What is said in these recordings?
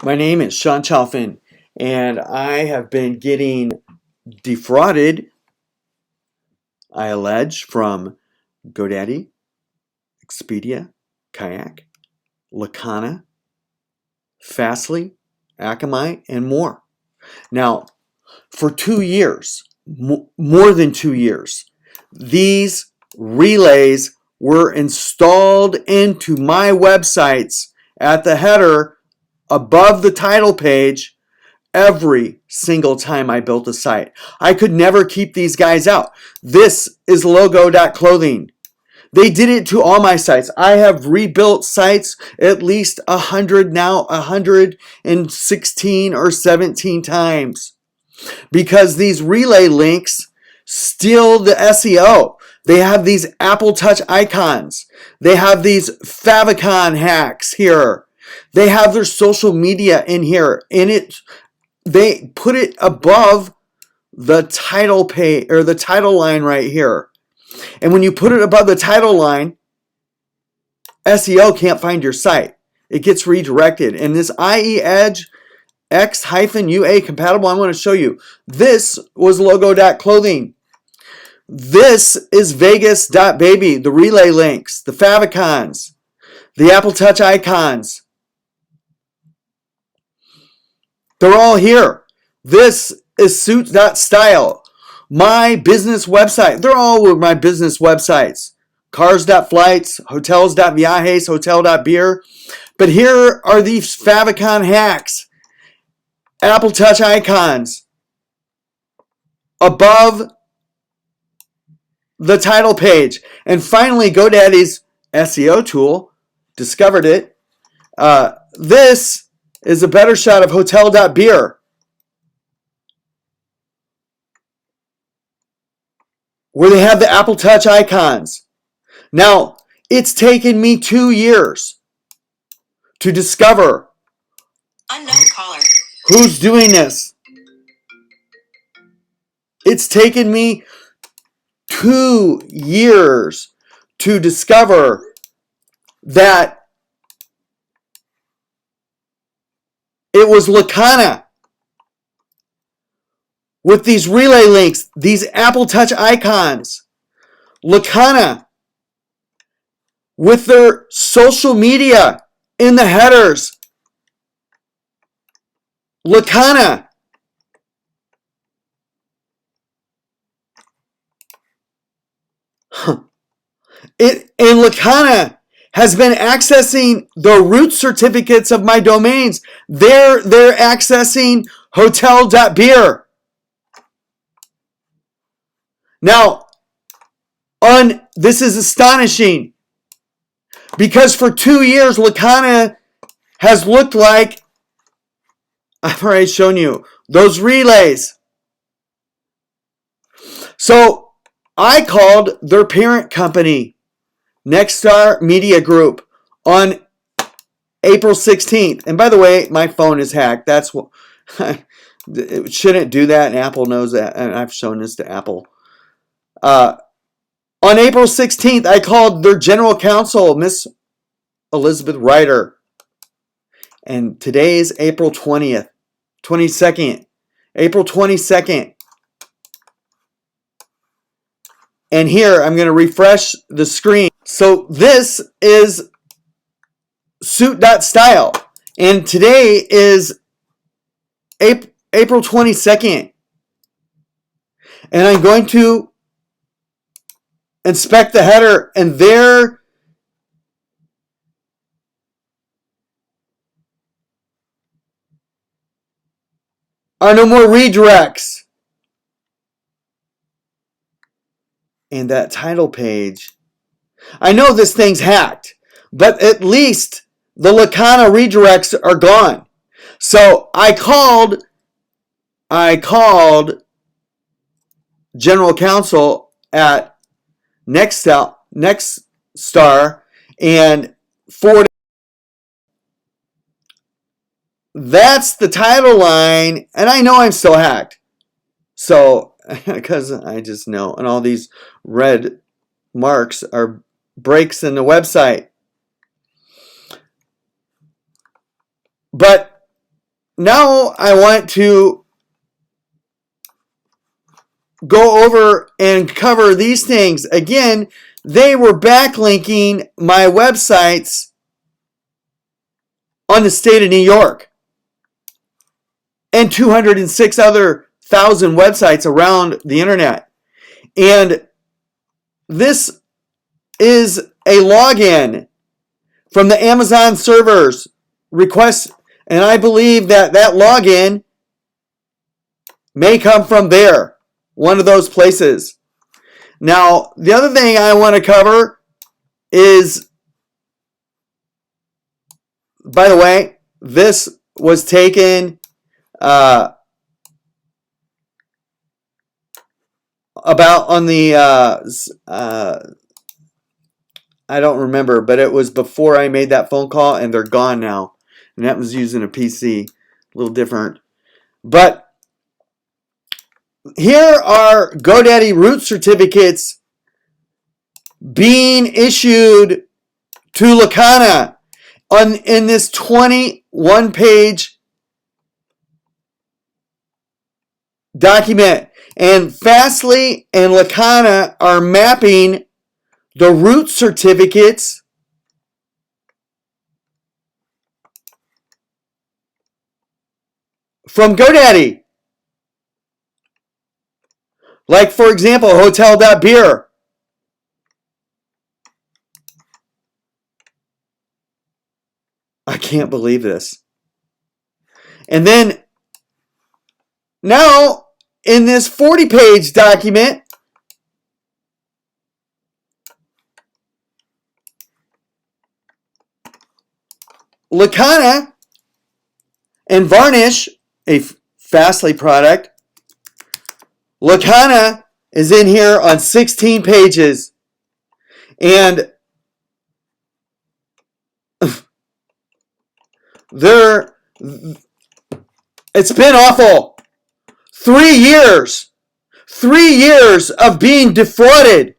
My name is Sean Chalfin, and I have been getting defrauded, I allege, from GoDaddy, Expedia, Kayak, Lakana, Fastly, Akamai, and more. Now, for 2 years, more than 2 years, these relays were installed into my websites at the header above the title page every single time I built a site. I could never keep these guys out. This is logo.clothing. They did it to all my sites. I have rebuilt sites at least 116 or 17 times because these relay links steal the SEO. They have these Apple Touch icons. They have these favicon hacks here. They have their social media in here. They put it above the title page or the title line right here. And when you put it above the title line, SEO can't find your site. It gets redirected. And this IE Edge X-UA compatible, I want to show you. This was logo.clothing. This is Vegas.baby, the relay links, the favicons, the Apple Touch icons. They're all here. This is suits.style. My business website. They're all my business websites. Cars.flights, hotels.viajes, hotel.beer. But here are these favicon hacks. Apple Touch icons. Above the title page. And finally, GoDaddy's SEO tool discovered it. This is a better shot of hotel.beer. Where they have the Apple Touch icons. Now, it's taken me 2 years to discover unknown caller. Who's doing this. It's taken me 2 years to discover that it was Lakana with these relay links, these Apple Touch icons. Lakana with their social media in the headers. Lakana. And Lakana has been accessing the root certificates of my domains. They're accessing hotel.beer. Now, this is astonishing because for 2 years, Lakana has looked like, I've already shown you, those relays. So I called their parent company, Nexstar Media Group, on April 16th. And by the way, my phone is hacked. That's what it shouldn't do that, and Apple knows that. And I've shown this to Apple. On April 16th, I called their general counsel, Miss Elizabeth RYDER. And today is April 22nd. April 22nd. And here, I'm going to refresh the screen. So this is suit.style. And today is April 22nd. And I'm going to inspect the header, and there are no more redirects. And that title page, I know this thing's hacked, but at least the Lakana redirects are gone. So I called general counsel at Nexstar and forwarded. That's the title line, and I know I'm still hacked. So, because I just know, and all these red marks are breaks in the website. But now I want to go over and cover these things. Again, they were backlinking my websites on the state of New York and 206 other thousand websites around the internet. And this is a login from the Amazon servers request, and I believe that login may come from there, one of those places. Now, the other thing I want to cover is, by the way, this was taken about on the I don't remember, but it was before I made that phone call, and they're gone now. And that was using a PC, a little different. But here are GoDaddy root certificates being issued to Lakana in this 21-page document. And Fastly and Lakana are mapping the root certificates from GoDaddy. Like, for example, hotel.beer. I can't believe this. And then now in this 40-page document, Lakana and Varnish, a Fastly product, Lakana is in here on 16 pages. And it's been awful. 3 years. 3 years of being defrauded.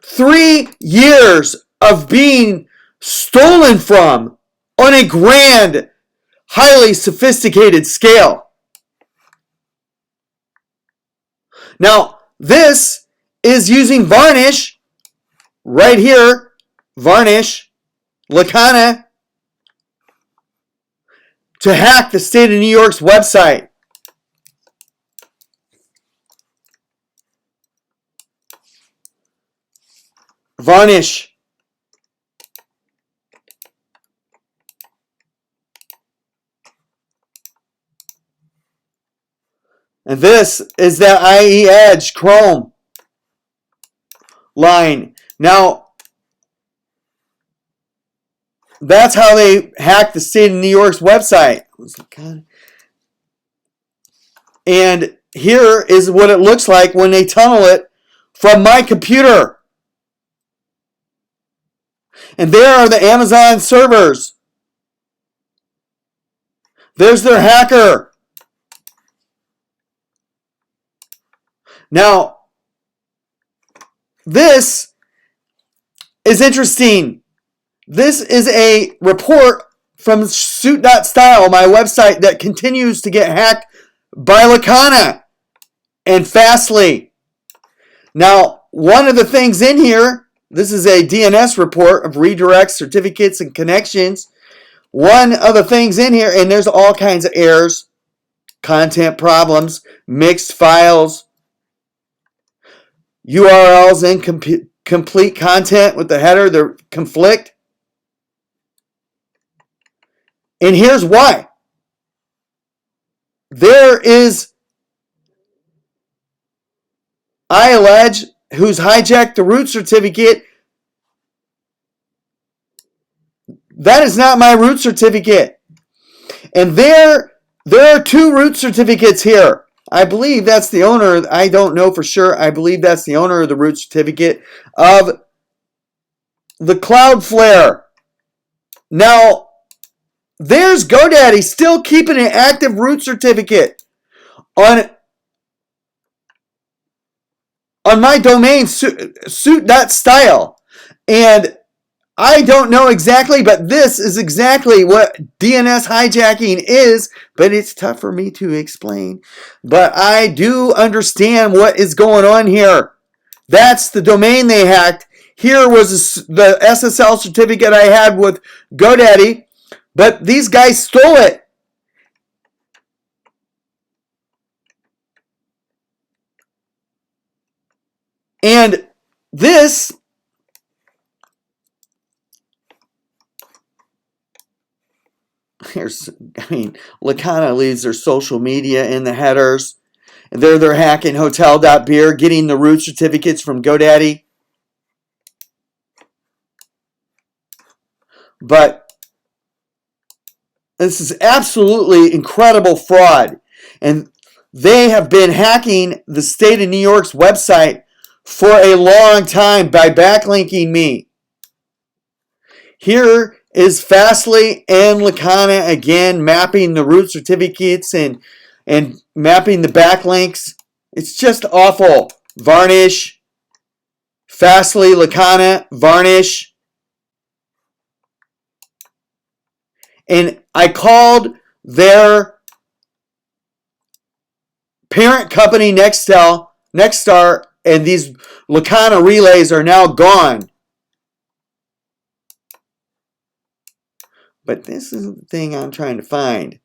3 years of being stolen from on a grand, highly sophisticated scale. Now, this is using Varnish right here. Varnish, Lakana, to hack the state of New York's website. Varnish. And this is the IE Edge Chrome line. Now, that's how they hacked the state of New York's website. And here is what it looks like when they tunnel it from my computer. And there are the Amazon servers. There's their hacker. Now, this is interesting. This is a report from Suit.style, my website that continues to get hacked by Lakana and Fastly. Now, one of the things in here, this is a DNS report of redirects, certificates, and connections. One of the things in here, and there's all kinds of errors, content problems, mixed files, URLs incomplete content with the header, the conflict. And here's why. There is, I allege, who's hijacked the root certificate. That is not my root certificate. And there are 2 root certificates here. I believe that's the owner. I don't know for sure. I believe that's the owner of the root certificate of the Cloudflare. Now, there's GoDaddy still keeping an active root certificate on my domain, suit.style. And I don't know exactly, but this is exactly what DNS hijacking is, but it's tough for me to explain. But I do understand what is going on here. That's the domain they hacked. Here was the SSL certificate I had with GoDaddy, but these guys stole it. And this, Lakana leaves their social media in the headers. They're hacking hotel.beer, getting the root certificates from GoDaddy. But this is absolutely incredible fraud. And they have been hacking the state of New York's website for a long time by backlinking me. Here is Fastly and Lakana again mapping the root certificates and mapping the backlinks. It's just awful. Varnish, Fastly, Lakana, Varnish. And I called their parent company Nexstar, and these Lakana relays are now gone. But this is the thing I'm trying to find.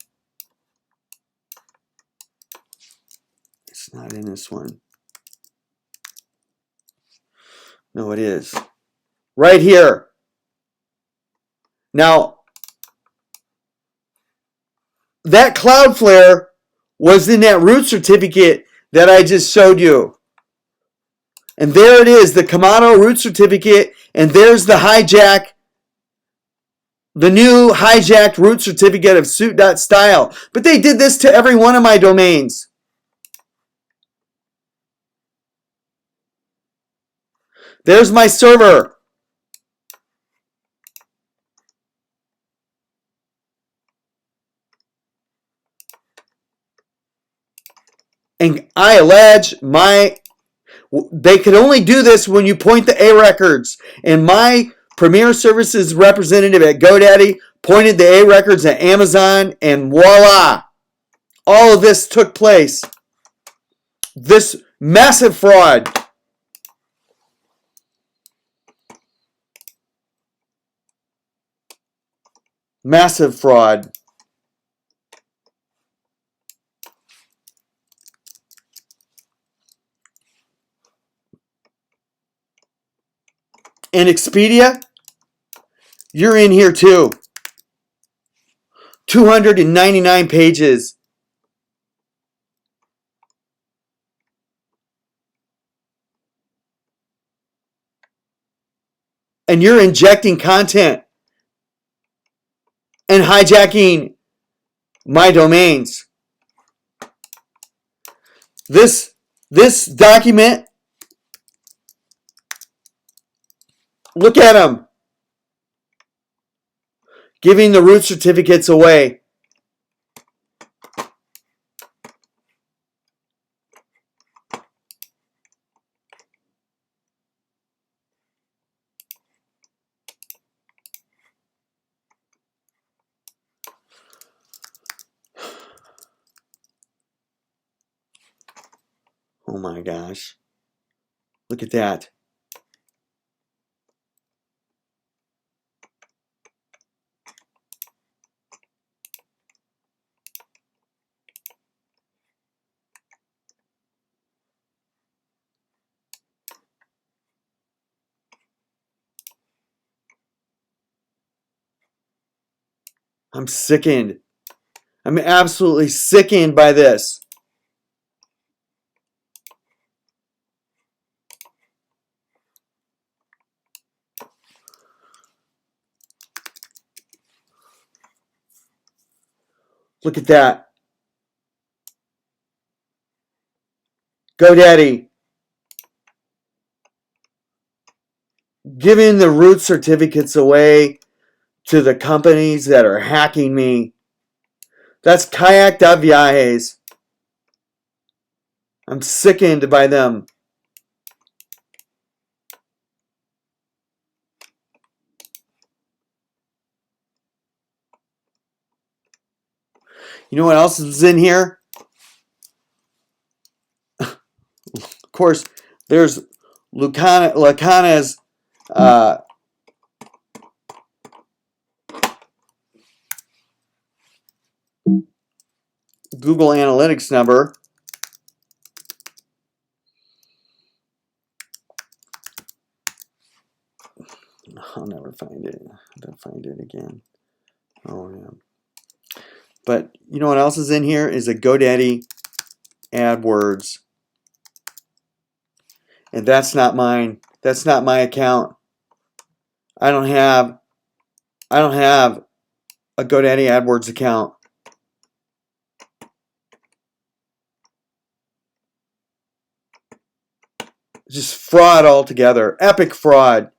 It's not in this one. No, it is. Right here. Now, that Cloudflare was in that root certificate that I just showed you. And there it is, the Kamado root certificate, and there's the new hijacked root certificate of suit.style. But they did this to every one of my domains. There's my server. And I allege they could only do this when you point the A records. And my Premier Services representative at GoDaddy pointed the A records at Amazon, and voila! All of this took place. This massive fraud. Massive fraud. And Expedia, you're in here too. 299 pages. And you're injecting content and hijacking my domains. This document, look at them. Giving the root certificates away. Oh my gosh. Look at that. I'm sickened. I'm absolutely sickened by this. Look at that. GoDaddy giving the root certificates away to the companies that are hacking me. That's kayak.viajes. I'm sickened by them. You know what else is in here? Of course, there's Lakana's Google Analytics number. I'll never find it. I'll find it again. Oh, yeah. But you know what else is in here? Is a GoDaddy AdWords. And that's not mine. That's not my account. I don't have a GoDaddy AdWords account. Just fraud altogether. Epic fraud.